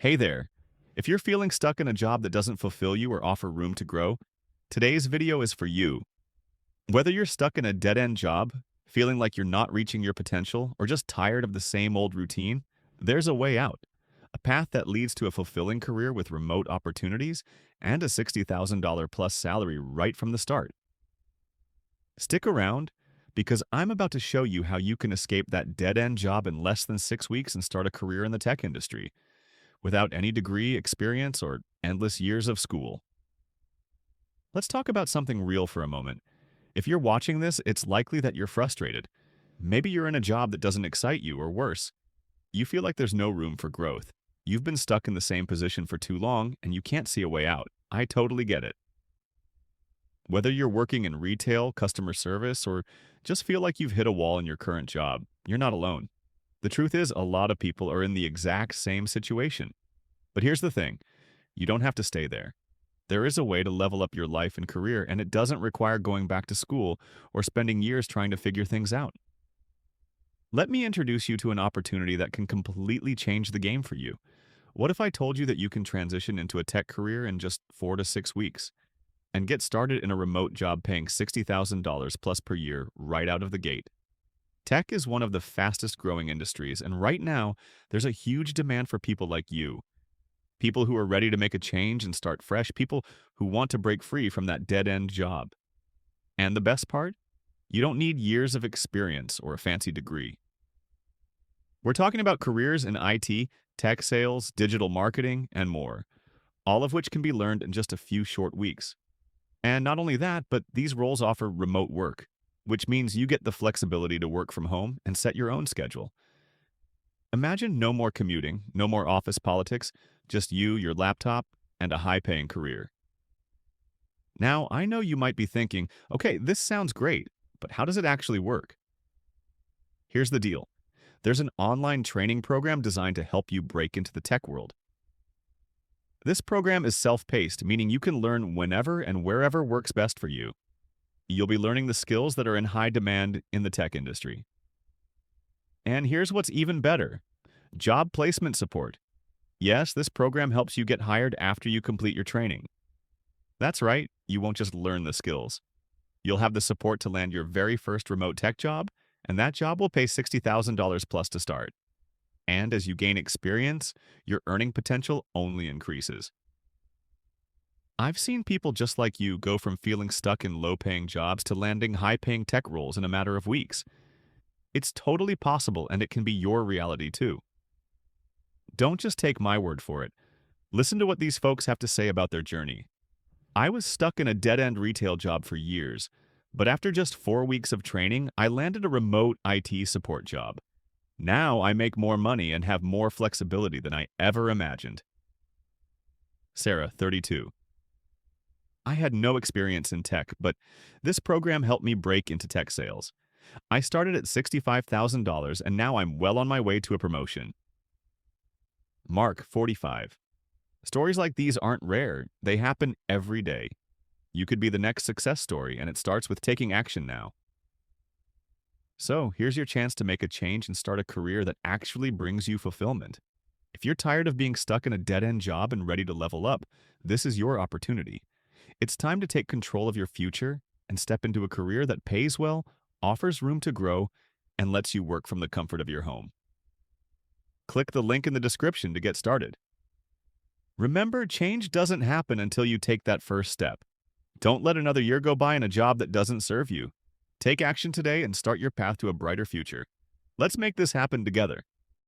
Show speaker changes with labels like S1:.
S1: Hey there. If you're feeling stuck in a job that doesn't fulfill you or offer room to grow, today's video is for you. Whether you're stuck in a dead-end job, feeling like you're not reaching your potential, or just tired of the same old routine, there's a way out. A path that leads to a fulfilling career with remote opportunities and a $60,000 plus salary right from the start. Stick around because I'm about to show you how you can escape that dead-end job in less than 6 weeks and start a career in the tech industry without any degree, experience, or endless years of school. Let's talk about something real for a moment. If you're watching this, it's likely that you're frustrated. Maybe you're in a job that doesn't excite you, or worse, you feel like there's no room for growth. You've been stuck in the same position for too long, and you can't see a way out. I totally get it. Whether you're working in retail, customer service, or just feel like you've hit a wall in your current job, you're not alone. The truth is, a lot of people are in the exact same situation. But here's the thing, you don't have to stay there. There is a way to level up your life and career, and it doesn't require going back to school or spending years trying to figure things out. Let me introduce you to an opportunity that can completely change the game for you. What if I told you that you can transition into a tech career in just 4 to 6 weeks and get started in a remote job paying $60,000 plus per year right out of the gate? Tech is one of the fastest growing industries, and right now, there's a huge demand for people like you. People who are ready to make a change and start fresh, people who want to break free from that dead-end job. And the best part? You don't need years of experience or a fancy degree. We're talking about careers in IT, tech sales, digital marketing, and more, all of which can be learned in just a few short weeks. And not only that, but these roles offer remote work, which means you get the flexibility to work from home and set your own schedule. Imagine no more commuting, no more office politics, just you, your laptop, and a high-paying career. Now, I know you might be thinking, okay, this sounds great, but how does it actually work? Here's the deal. There's an online training program designed to help you break into the tech world. This program is self-paced, meaning you can learn whenever and wherever works best for you. You'll be learning the skills that are in high demand in the tech industry. And here's what's even better. Job placement support. Yes, this program helps you get hired after you complete your training. That's right, you won't just learn the skills. You'll have the support to land your very first remote tech job, and that job will pay $60,000 plus to start. And as you gain experience, your earning potential only increases. I've seen people just like you go from feeling stuck in low-paying jobs to landing high-paying tech roles in a matter of weeks. It's totally possible, and it can be your reality too. Don't just take my word for it. Listen to what these folks have to say about their journey. I was stuck in a dead-end retail job for years, but after just 4 weeks of training, I landed a remote IT support job. Now I make more money and have more flexibility than I ever imagined. Sarah, 32. I had no experience in tech, but this program helped me break into tech sales. I started at $65,000 and now I'm well on my way to a promotion. Mark, 45. Stories like these aren't rare, they happen every day. You could be the next success story, and it starts with taking action now. So, here's your chance to make a change and start a career that actually brings you fulfillment. If you're tired of being stuck in a dead-end job and ready to level up, this is your opportunity. It's time to take control of your future and step into a career that pays well, offers room to grow, and lets you work from the comfort of your home. Click the link in the description to get started. Remember, change doesn't happen until you take that first step. Don't let another year go by in a job that doesn't serve you. Take action today and start your path to a brighter future. Let's make this happen together.